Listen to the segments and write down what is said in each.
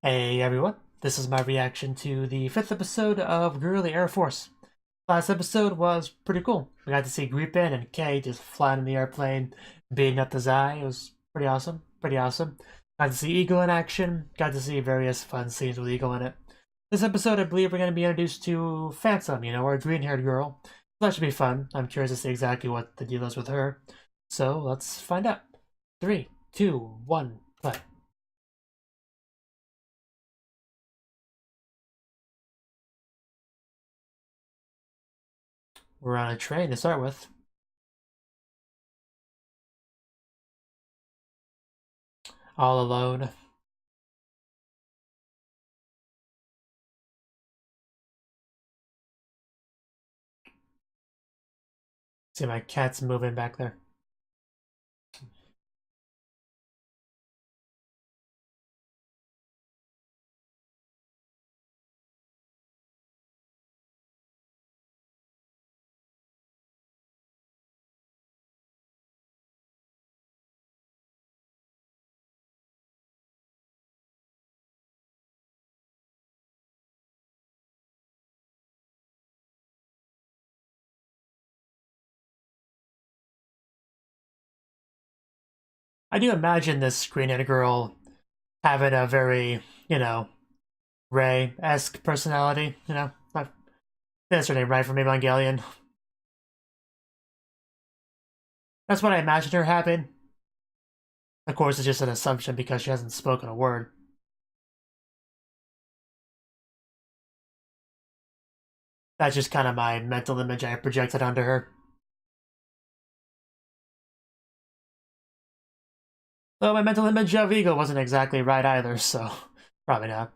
Hey everyone, this is my reaction to the 5th episode of Girly Air Force. Last episode was pretty cool. We got to see Gripen and Kay just flying in the airplane, beating up the Zai. It was pretty awesome, pretty awesome. Got to see Eagle in action, got to see various fun scenes with Eagle in it. This episode, I believe we're going to be introduced to Phantom, our green-haired girl. That should be fun. I'm curious to see exactly what the deal is with her. So let's find out. 3, 2, 1, play. We're on a train to start with. All alone. See, my cat's moving back there. I do imagine this green-haired girl having a very, Ray-esque personality, That's her name, right, from Evangelion. That's what I imagine her having. Of course, it's just an assumption because she hasn't spoken a word. That's just kind of my mental image I projected onto her. Though my mental image of Eagle wasn't exactly right either, so probably not.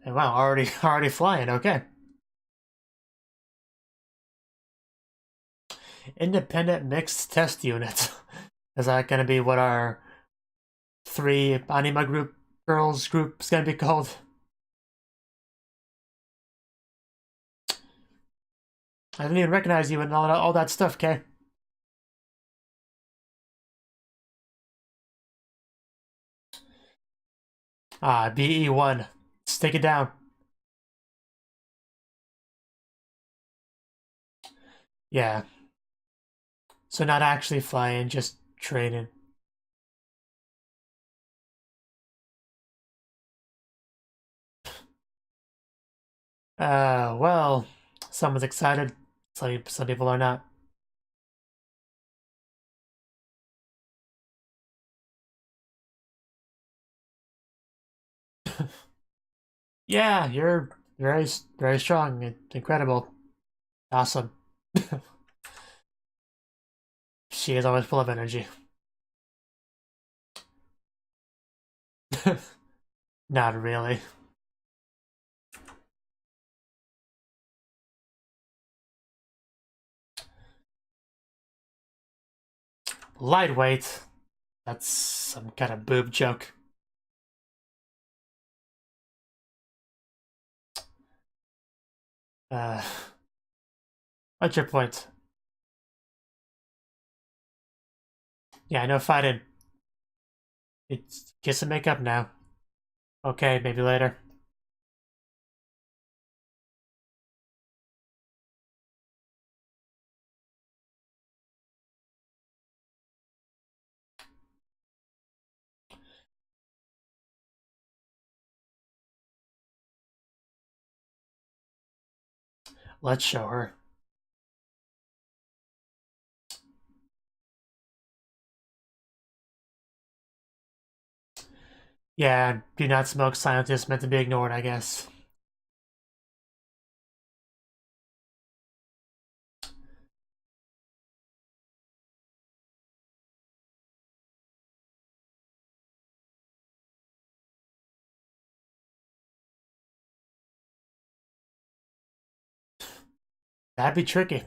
And wow, already flying, okay. Independent mixed test unit. Is that gonna be what our 3 anime girls group is gonna be called? I didn't even recognize you and all that stuff, Kay. BE1. Stick it down. Yeah. So not actually flying, just training. Well, someone's excited. Some people are not. Yeah, you're very strong. Incredible. Awesome. She is always full of energy. Not really. Lightweight. That's some kind of boob joke. Uh, what's your point? Yeah, I know fighting. It's kiss and make up now. Okay, maybe later. Let's show her. Yeah, do not smoke scientists meant to be ignored, I guess. That'd be tricky.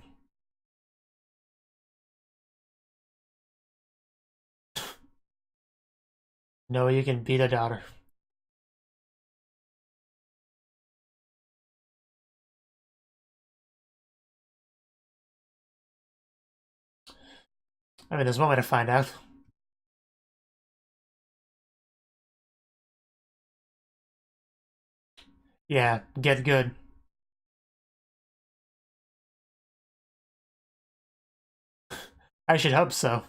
No, you can beat a daughter. I mean, there's one way to find out. Yeah, get good. I should hope so.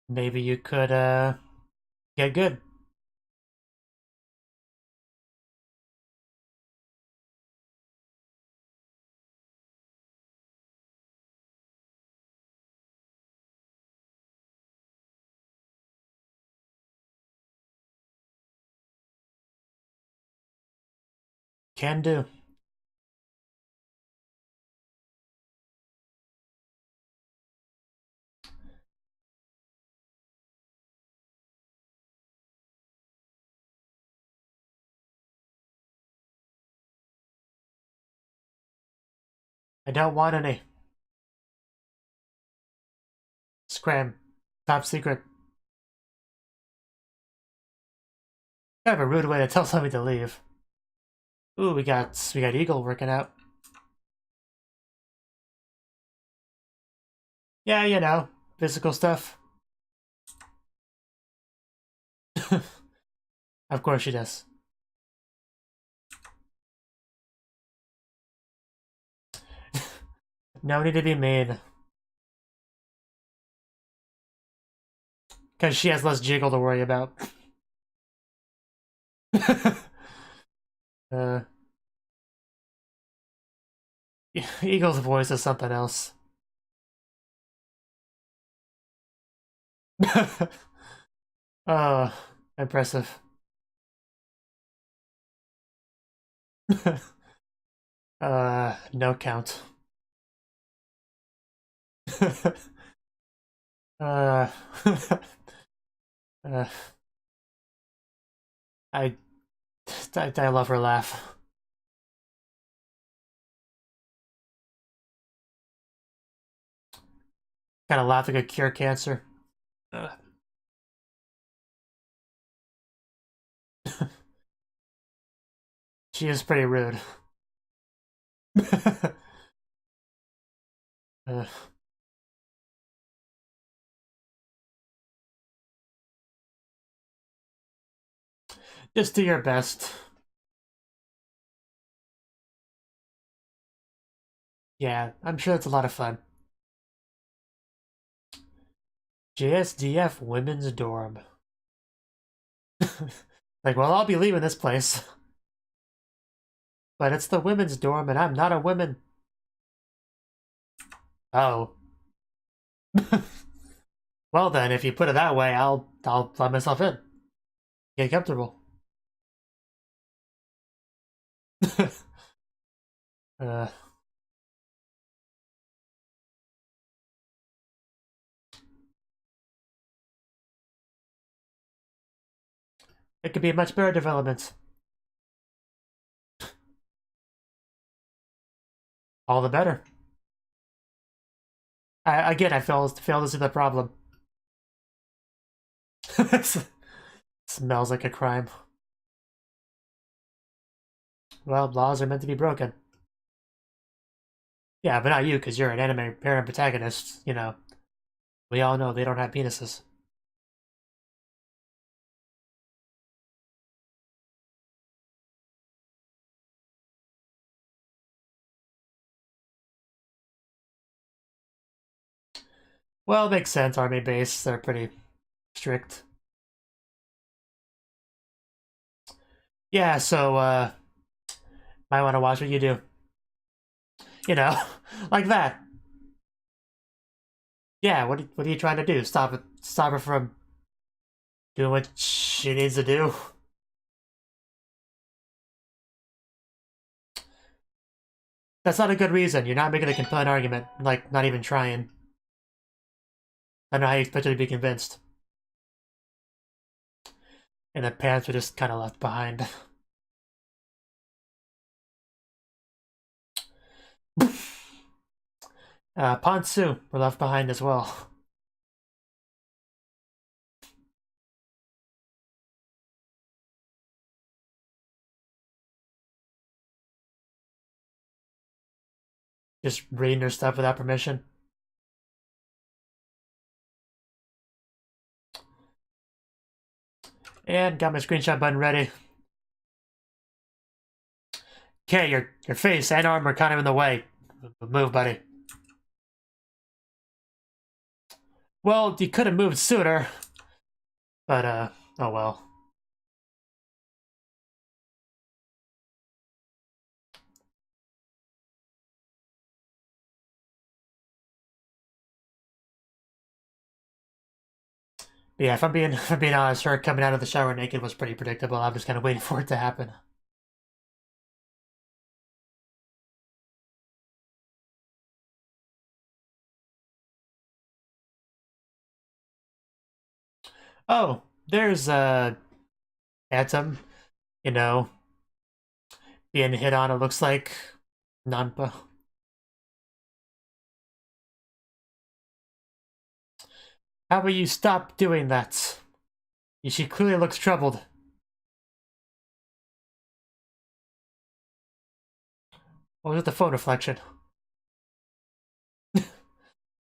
Maybe you could, get good. Can do. I don't want any. Scram. Top secret. Kind of a rude way to tell somebody to leave. Ooh, we got Eagle working out. Yeah, you know, physical stuff. Of course she does. No need to be mean. Because she has less jiggle to worry about. uh, Eagle's voice is something else. Oh, impressive. No count. uh, uh, I, I love her laugh. Kind of laugh like a cure cancer. She is pretty rude. uh, just do your best. Yeah, I'm sure it's a lot of fun. JSDF Women's Dorm. Like, well, I'll be leaving this place. But it's the women's dorm and I'm not a woman. Oh. Well then, if you put it that way, I'll let myself in. Get comfortable. uh, it could be a much better development. All the better. Again, I failed to see the problem. Smells like a crime. Well, laws are meant to be broken. Yeah, but not you, because you're an anime parent protagonist, you know. We all know they don't have penises. Well, it makes sense, army base, they're pretty strict. Yeah, so, might want to watch what you do. You know, like that. Yeah, what are you trying to do? Stop her from doing what she needs to do? That's not a good reason. You're not making a compelling argument. Like, not even trying. I don't know how you expect her to be convinced. And the pants were just kind of left behind. Pantsu were left behind as well. Just reading their stuff without permission. And got my screenshot button ready. Okay, your face and arm are kind of in the way. Move, buddy. Well, you could have moved sooner. But, oh well. But yeah, if I'm being honest, her coming out of the shower naked was pretty predictable. I'm just kind of waiting for it to happen. Oh, there's Atom, you know, being hit on. It looks like Nanpa. How about you stop doing that? She clearly looks troubled. What was it, the phone reflection?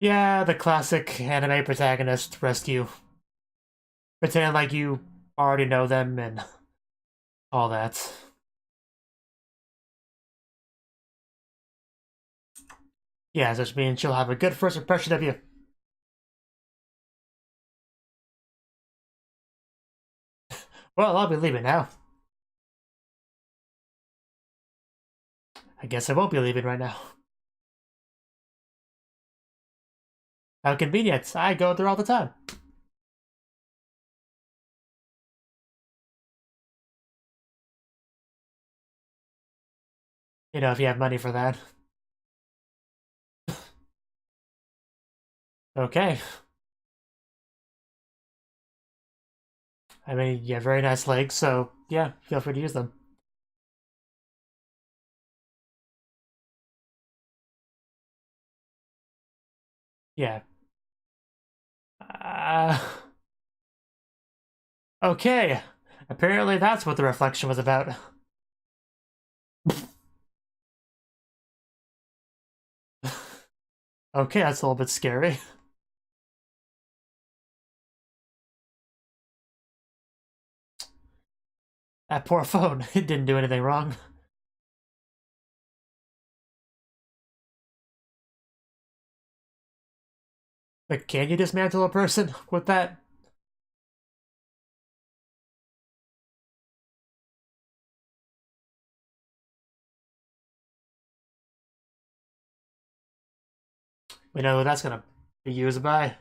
Yeah, the classic anime protagonist rescue. Pretend like you already know them and all that. Yeah, so means she'll have a good first impression of you. Well, I'll be leaving now. I guess I won't be leaving right now. How convenient. I go there all the time. You know, if you have money for that. Okay. I mean, you have very nice legs, so yeah, feel free to use them. Yeah. Uh, okay. Apparently that's what the reflection was about. Okay, that's a little bit scary. That poor phone. It didn't do anything wrong. But can you dismantle a person with that? We know who that's gonna be used by.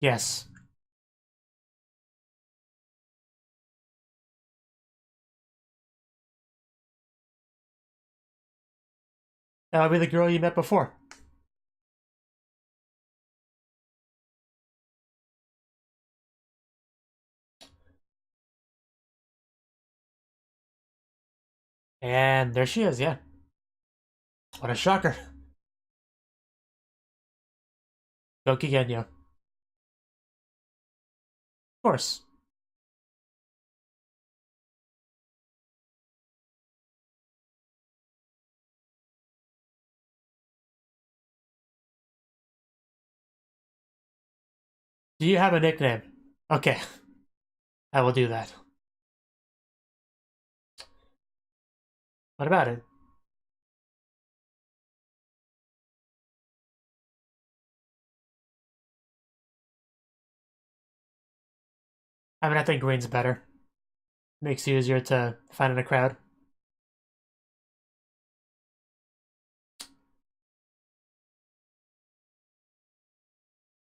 Yes. That would be the girl you met before. And there she is, yeah. What a shocker. Goki Genyo. Of course. Do you have a nickname? Okay. I will do that. What about it? I mean, I think green's better. Makes it easier to find in a crowd.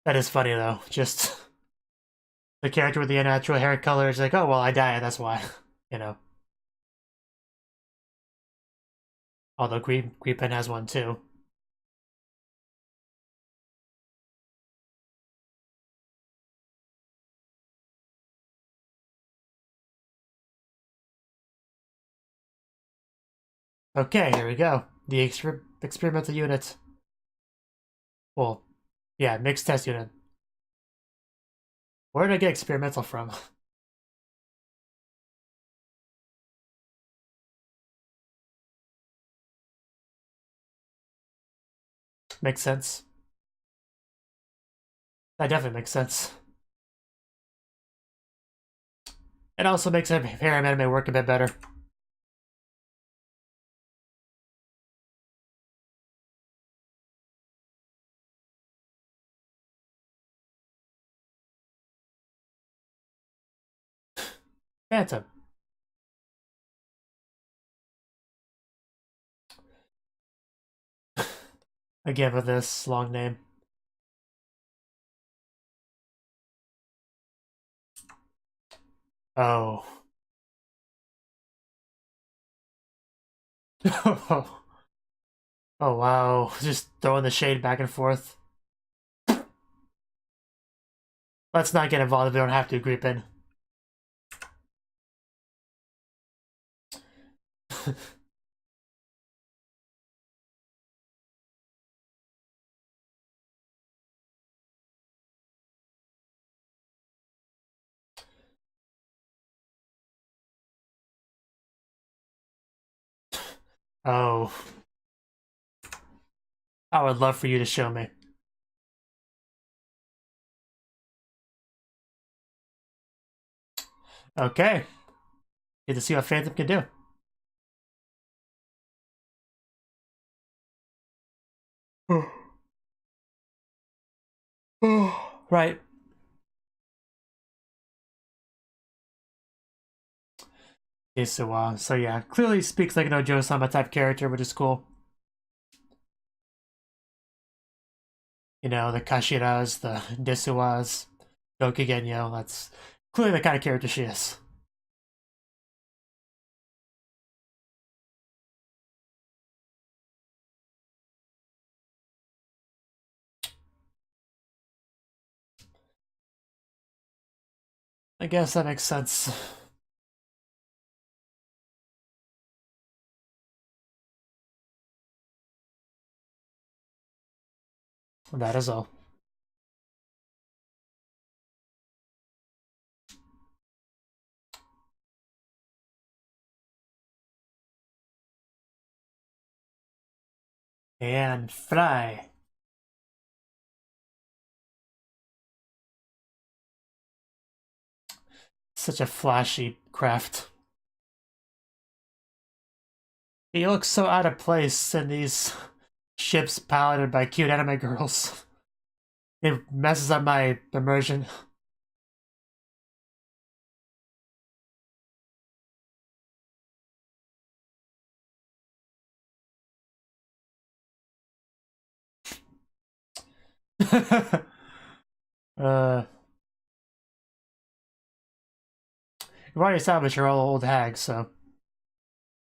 That is funny, though. Just the character with the unnatural hair color is like, oh, well, I die, that's why. You know. Although Green Pen has one, too. Okay, here we go. The experimental unit. Well, yeah, mixed test unit. Where did I get experimental from? Makes sense. That definitely makes sense. It also makes harem anime work a bit better. Phantom. Again with this long name. Oh. Oh wow. Just throwing the shade back and forth. Let's not get involved if we don't have to, Creepin. Oh. I would love for you to show me. Okay. Get to see what Phantom can do. Right. So yeah, clearly speaks like an Ojo-sama type character, which is cool. You know, the Kashiras, the Desuwas, Gokigenyo, that's clearly the kind of character she is. I guess that makes sense. That is all. And fly. Such a flashy craft. He looks so out of place in these ships piloted by cute anime girls. It messes up my immersion. uh, we've already established you're all old hags, so.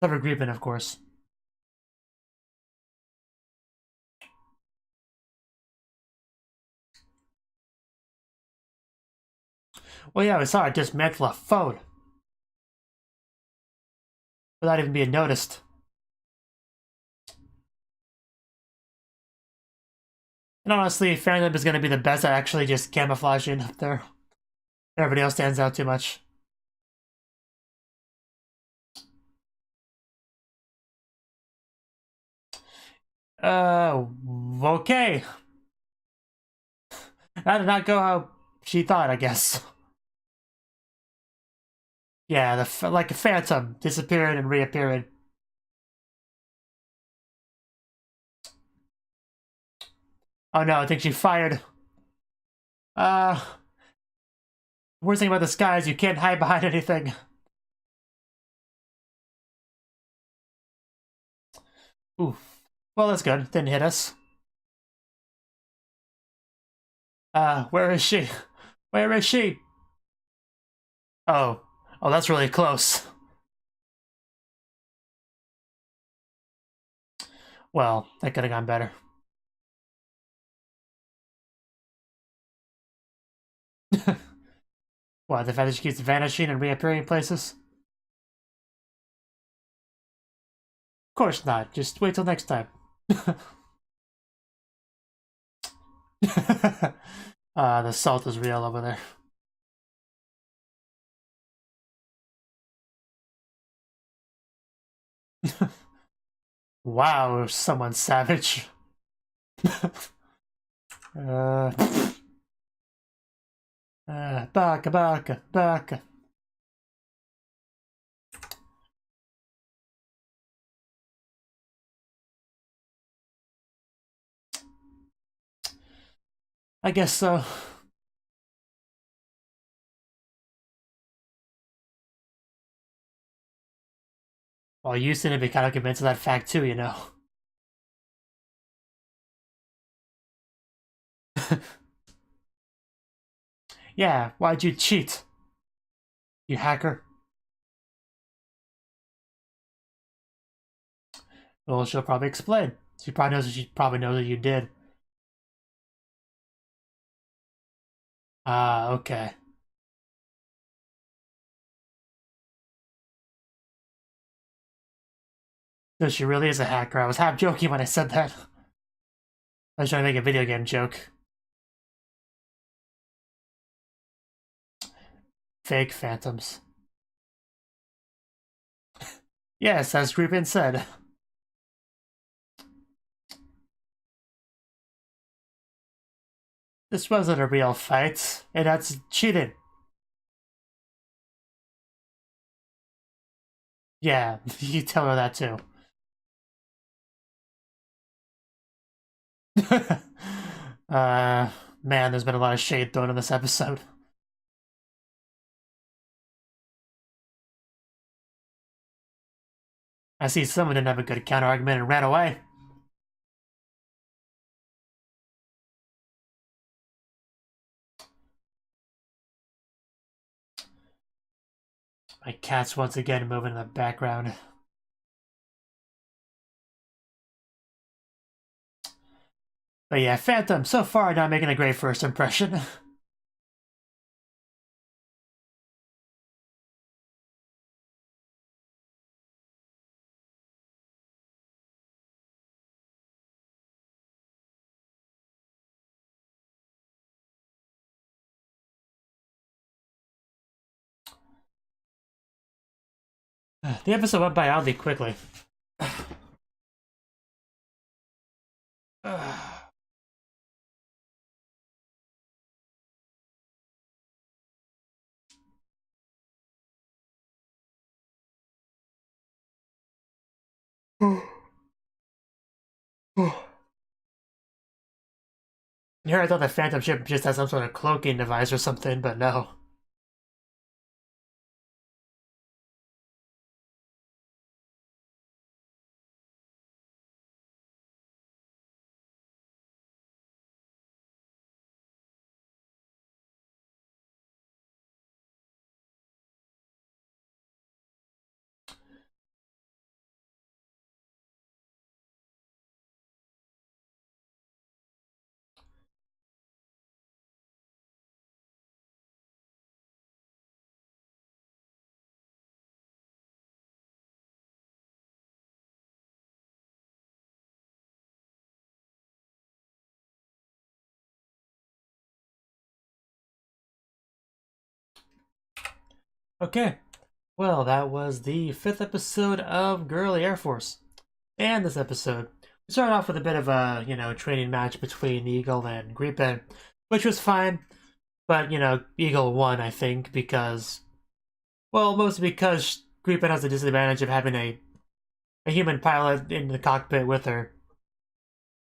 Never Grievin, of course. Well, yeah, we saw her dismantle a phone. Without even being noticed. And honestly, Phantom is going to be the best at actually just camouflaging up there. Everybody else stands out too much. Okay. That did not go how she thought, I guess. Yeah, like a phantom, disappearing and reappearing. Oh no, I think she fired. Uh, worst thing about the sky is you can't hide behind anything. Oof. Well, that's good. Didn't hit us. Where is she? Where is she? Oh. Oh, that's really close. Well, that could have gone better. What, the fact that she keeps vanishing and reappearing in places? course not. Just wait till next time. The salt is real over there. Wow, someone's savage. Baka. I guess so. Well, you seem to be kind of convinced of that fact too, you know. Yeah, why'd you cheat? You hacker. Well, she'll probably explain. She probably knows that you did. Ah, okay. So she really is a hacker. I was half joking when I said that. I was trying to make a video game joke. Fake phantoms. Yes, as Ryu-kun said. This wasn't a real fight, and that's cheating. Yeah, you tell her that too. Man, there's been a lot of shade thrown in this episode. I see someone didn't have a good counter-argument and ran away. My cat's once again moving in the background. But yeah, Phantom, so far not making a great first impression. The episode went by oddly quickly. Here I thought the Phantom ship just has some sort of cloaking device or something, but no. Okay, well, that was the 5th episode of Girly Air Force. And this episode, we started off with a bit of a, training match between Eagle and Gripen, which was fine. But, Eagle won, I think, because... Well, mostly because Gripen has the disadvantage of having a human pilot in the cockpit with her.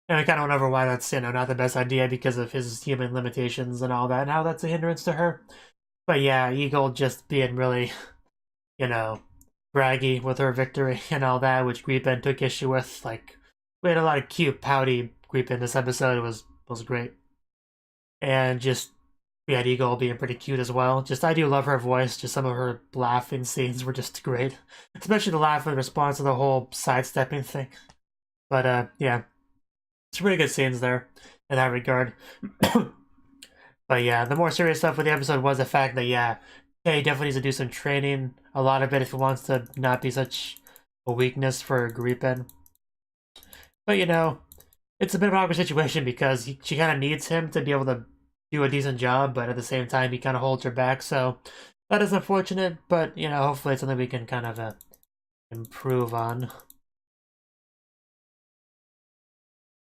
And I kind of went over why that's, not the best idea because of his human limitations and all that, and how that's a hindrance to her. But yeah, Eagle just being really, braggy with her victory and all that, which Gripen took issue with. Like, we had a lot of cute, pouty Gripen this episode. It was great. And just, we had Eagle being pretty cute as well. Just, I do love her voice. Just some of her laughing scenes were just great. Especially the laugh in response to the whole sidestepping thing. But, yeah. It's pretty good scenes there in that regard. But yeah, the more serious stuff with the episode was the fact that, yeah, Kay definitely needs to do some training, a lot of it, if he wants to not be such a weakness for Gripen. But, you know, it's a bit of an awkward situation because she kind of needs him to be able to do a decent job, but at the same time, he kind of holds her back. So that is unfortunate, but, you know, hopefully it's something we can kind of improve on.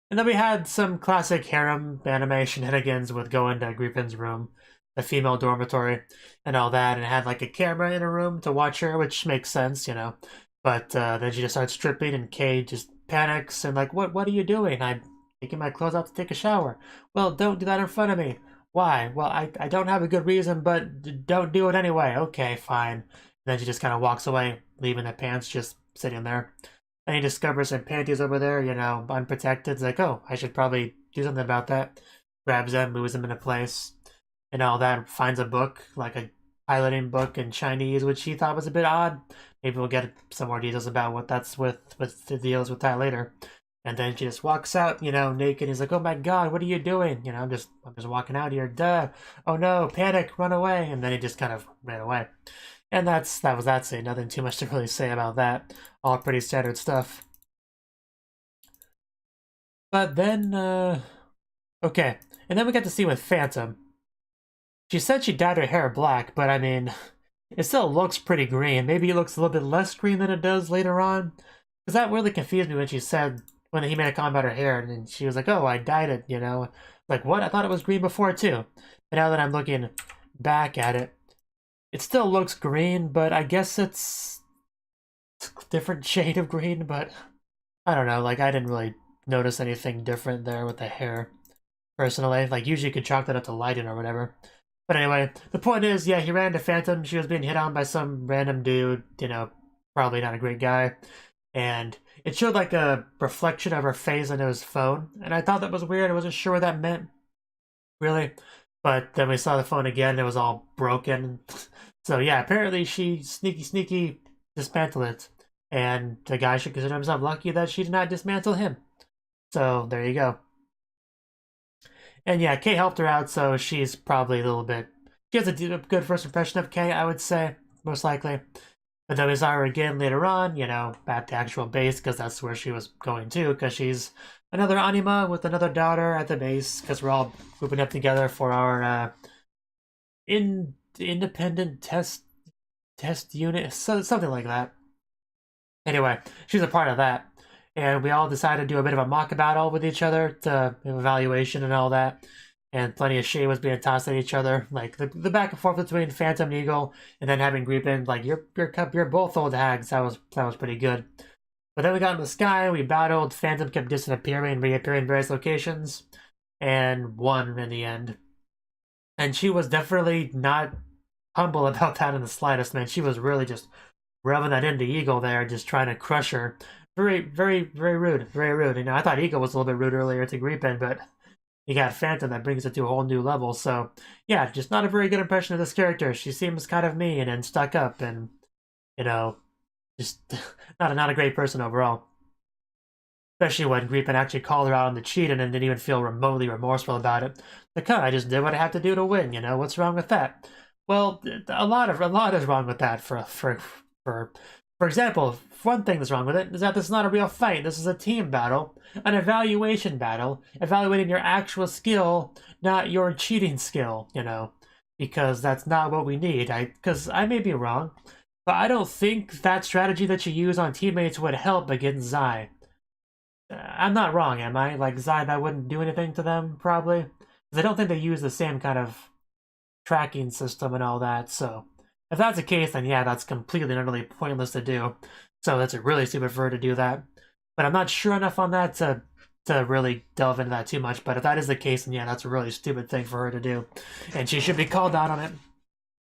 And then we had some classic harem anime shenanigans with going to Gripen's room, the female dormitory, and all that, and it had like a camera in her room to watch her, which makes sense, you know. But then she just starts stripping, and Kay just panics and like, what are you doing? I'm taking my clothes off to take a shower. Well, don't do that in front of me. Why? Well, I don't have a good reason, but don't do it anyway. Okay, fine. And then she just kind of walks away, leaving the pants just sitting there. And he discovers some panties over there, you know, unprotected. It's like, oh, I should probably do something about that. Grabs them, moves them into place, and all that. Finds a book, like a piloting book in Chinese, which he thought was a bit odd. Maybe we'll get some more details about what that's with the deals with that later. And then she just walks out, you know, naked. He's like, "Oh my God, what are you doing?" You know, I'm just walking out here. Duh. Oh no, panic, run away. And then he just kind of ran away. And that was that scene. Nothing too much to really say about that. All pretty standard stuff. But then, okay. And then we get to see with Phantom. She said she dyed her hair black, but I mean, it still looks pretty green. Maybe it looks a little bit less green than it does later on. Because that really confused me when she said, when he made a comment about her hair, and then she was like, oh, I dyed it, you know? Like, what? I thought it was green before, too. But now that I'm looking back at it, it still looks green, but I guess it's a different shade of green, but I don't know, like, I didn't really notice anything different there with the hair, personally. Like, usually you could chalk that up to lighting or whatever. But anyway, the point is, yeah, he ran into Phantom. She was being hit on by some random dude, you know, probably not a great guy. And it showed like a reflection of her face into his phone. And I thought that was weird. I wasn't sure what that meant, really. But then we saw the phone again, and it was all broken. So yeah, apparently she sneaky dismantled it. And the guy should consider himself lucky that she did not dismantle him. So there you go. And yeah, Kay helped her out, so she's probably a little bit... She has a good first impression of Kay, I would say, most likely. But then we saw her again later on, you know, back to actual base, because that's where she was going to, because she's another anima with another daughter at the base, because we're all grouping up together for our independent test unit, something like that. Anyway, she's a part of that. And we all decided to do a bit of a mock battle with each other to evaluation and all that. And plenty of shade was being tossed at each other, like the back and forth between Phantom and Eagle, and then having Gripen like you're both old hags. That was pretty good. But then we got in the sky, we battled. Phantom kept disappearing and reappearing in various locations, and won in the end. And she was definitely not humble about that in the slightest. Man, she was really just rubbing that into Eagle there, just trying to crush her. Very rude. Very rude. You know, I thought Eagle was a little bit rude earlier to Gripen, but you got Phantom that brings it to a whole new level. So, yeah, just not a very good impression of this character. She seems kind of mean and stuck up and, you know, just not a great person overall. Especially when Gripen actually called her out on the cheat and didn't even feel remotely remorseful about it. Like, I just did what I had to do to win, you know? What's wrong with that? Well, a lot is wrong with that for example, one thing that's wrong with it is that this is not a real fight. This is a team battle, an evaluation battle, evaluating your actual skill, not your cheating skill, you know, because that's not what we need. Because I may be wrong, but I don't think that strategy that you use on teammates would help against Zai. I'm not wrong, am I? Like, Zai, that wouldn't do anything to them, probably? Because I don't think they use the same kind of tracking system and all that, so... If that's the case, then yeah, that's completely and utterly pointless to do. So that's really stupid for her to do that. But I'm not sure enough on that to really delve into that too much. But if that is the case, then yeah, that's a really stupid thing for her to do. And she should be called out on it.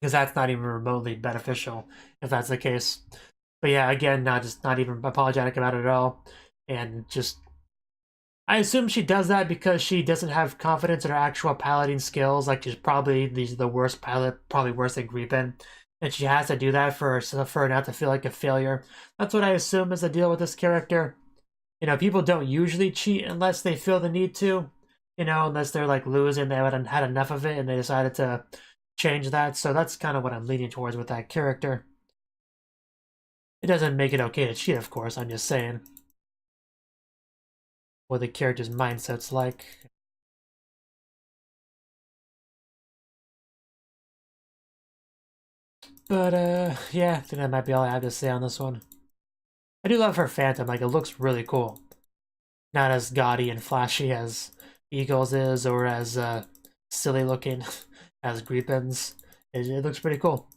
Because that's not even remotely beneficial, if that's the case. But yeah, again, just not even apologetic about it at all. And just... I assume she does that because she doesn't have confidence in her actual piloting skills. Like, she's probably the worst pilot, probably worse than Gripen. And she has to do that for her not to feel like a failure. That's what I assume is the deal with this character. You know, people don't usually cheat unless they feel the need to. You know, unless they're like losing, they haven't had enough of it and they decided to change that. So that's kind of what I'm leaning towards with that character. It doesn't make it okay to cheat, of course, I'm just saying. What the character's mindset's like. But, yeah, I think that might be all I have to say on this one. I do love her Phantom, like, it looks really cool. Not as gaudy and flashy as Eagles is, or as, silly looking as Greepin's. It looks pretty cool.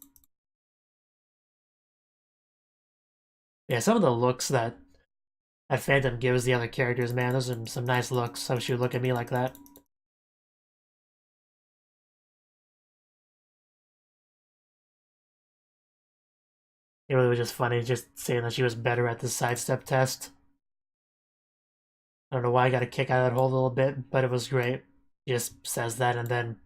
Yeah, some of the looks that Phantom gives the other characters, man, those are some nice looks. How she would look at me like that. It really was just funny, just saying that she was better at the sidestep test. I don't know why I got a kick out of that whole little bit, but it was great. She just says that, and then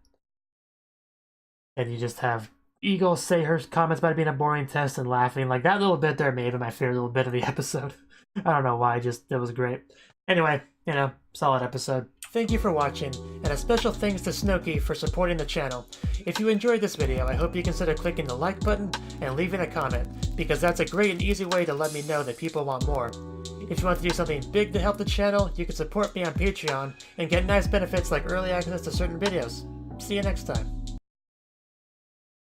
you just have Eagle say her comments about it being a boring test and laughing. Like, that little bit there may have been my favorite little bit of the episode. I don't know why, it was great. Anyway, you know, solid episode. Thank you for watching, and a special thanks to Cnouki for supporting the channel. If you enjoyed this video, I hope you consider clicking the like button and leaving a comment, because that's a great and easy way to let me know that people want more. If you want to do something big to help the channel, you can support me on Patreon and get nice benefits like early access to certain videos. See you next time.